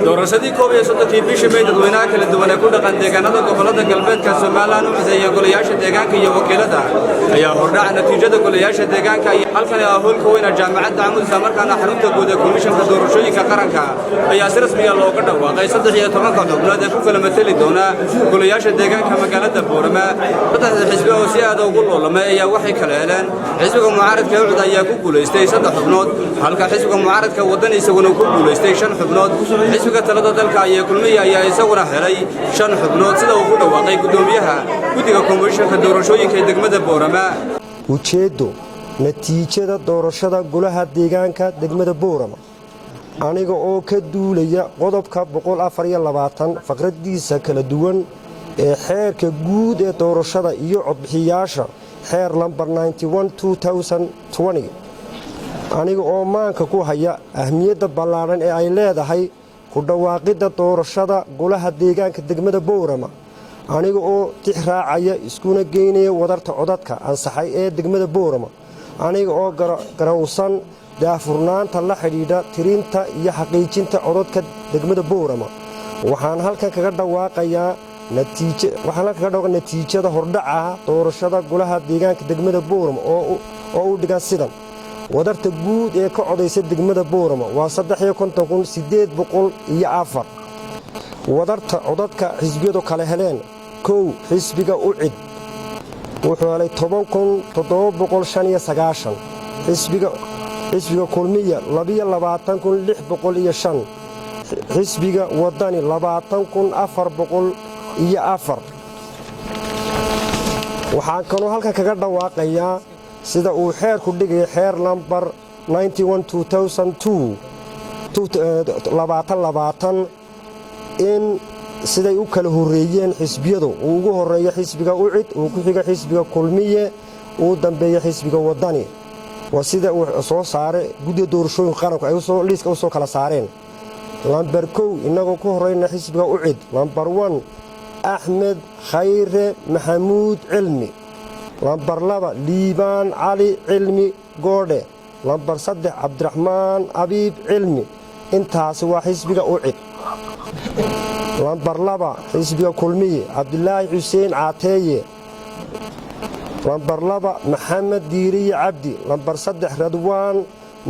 doorashadii koob iyo soddonkii bishii May dadweynaha kala duwan ee ku dhaqan deegaanada gobolada galbeedka Soomaaliland u xiseeyay golayaasha deegaanka iyo wakiilada ayaa hordhac natiijada golayaasha deegaanka halkan ee howlka weyn ee jaamacadda Amuud isla markaana xarunta guud ee komishanka doorashooyinka qaranka ayaa si rasmi ah looga dhawaaqay 13 xubnood ee ku kala matali doona golayaasha deegaanka magaalada Boorama. Saddex xisbi oo si aad ugu loolamay ayaa waxay kala heleen xisbiga mucaaradka Ucud ayaa ku guuleystay 3 xubnood halka xisbiga mucaaradka Wadani isaguna ku guuleystay 5 xubnood. xisbiga talada dalka ayaa kulmiye ayaa isaguna helay 5 xubnood sida uu ku dhawaaqay gudoomiyaha guddiga komishanka doorashooyinka ee degmada Boorama. ujeedo natiijada doorashada golaha deegaanka degmada Boorama aniga oo ka duulaya qodobka 124 faqradiisa kala duwan ee xeerka guud ee doorashada iyo codbixiyaasha xeer lambar 91/2020 aniga oo maanka ku haya ahmiyadda ballaaran ee ay leedahay ku dhawaaqida doorashada golaha deegaanka degmada Boorama aniga oo tixraacaya iskuna geynaya wadarta codadka ansaxay ee degmada Boorama aniga oo garawsan daafurnaanta la xidhiidha tirinta iyo xaqiijinta codadka degmada Boorama waxaan halkan kaga dhawaaqayaa natiijada hordhaca doorashada golaha deegaanka degmada Boorama oo u dhigan sidan wadarta guud ee ka codaysa degmada Boorama waa 53,804 wadarta codadka xisbiyadu kala heleen kow xisbiga Ucid wuxuu helay 10,795 xisbiga kulmiye 22,605 xisbiga Wadani 20,404 waxaan kaloo halkan kaga dhawaaqayaa sida uu xeerku dhigay xeer lambar 91/2020 in siday u kala horeeyeen xisbiyadu ugu horeeyo xisbiga Ucid uu ku xiga xisbiga kulmiye uu dambeeyo xisbiga Wadani waa sida uu soo saaray guddiga doorashooyinka qaranka ay soo liiska soo kala saareen lambar 1 inagoo ku horeyna xisbiga Ucid lambar 1 Ahmed Khayre Maxamuud Cilmi lambar 2 Liibaan Cali Cilmi Goode lambar 3 Cabdiraxmaan Abiib Cilmi intaas waa xisbiga Ucid lambar 2 xisbiga kulmiye Cabdulaahi Xuseen Caateeye lambar 2 Maxamed Diiriye Cabdi lambar 3 Radwaan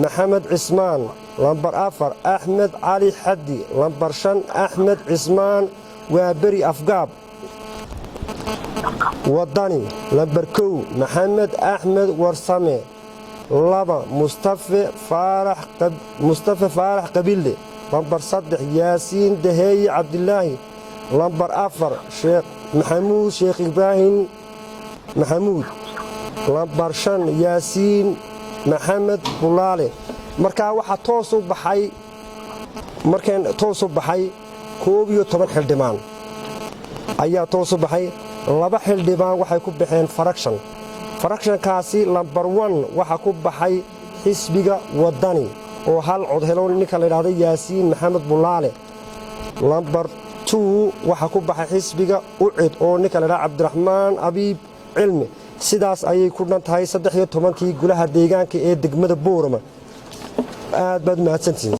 Maxamed Cismaan lambar 4 Ahmed Cali Xaddi lambar 5 Ahmed Cismaan Waaberi Afgaab Wadani lambar 1 Maxamed Ahmed Warsame 2 Mustafa Faarax Qabille lambar 3 Yaasiin Daheeye Cabdilaahi lambar 4 Sheekh Maxamuud Sheekh Ibraahim Maxamuud lambar 5 Yaasiin Maxamed Bulaale markaa waxa toos u baxay 11 xildhibaan ayaa toos u baxay 2 xildhibaan waxay ku baxeen farakshonkaasi lambar 1 waxa ku baxay xisbiga Wadani oo hal cod helo ninka la yiraahdo Yaasiin Maxamed Bulaale lambar 2 waxa ku baxay xisbiga Ucid oo ninka la yiraahdo Cabdiraxmaan Abiib Cilmi sidaas ayay ku dhantahay 13 golaha deegaanka ee degmada Boorama aad baad mahadsantiin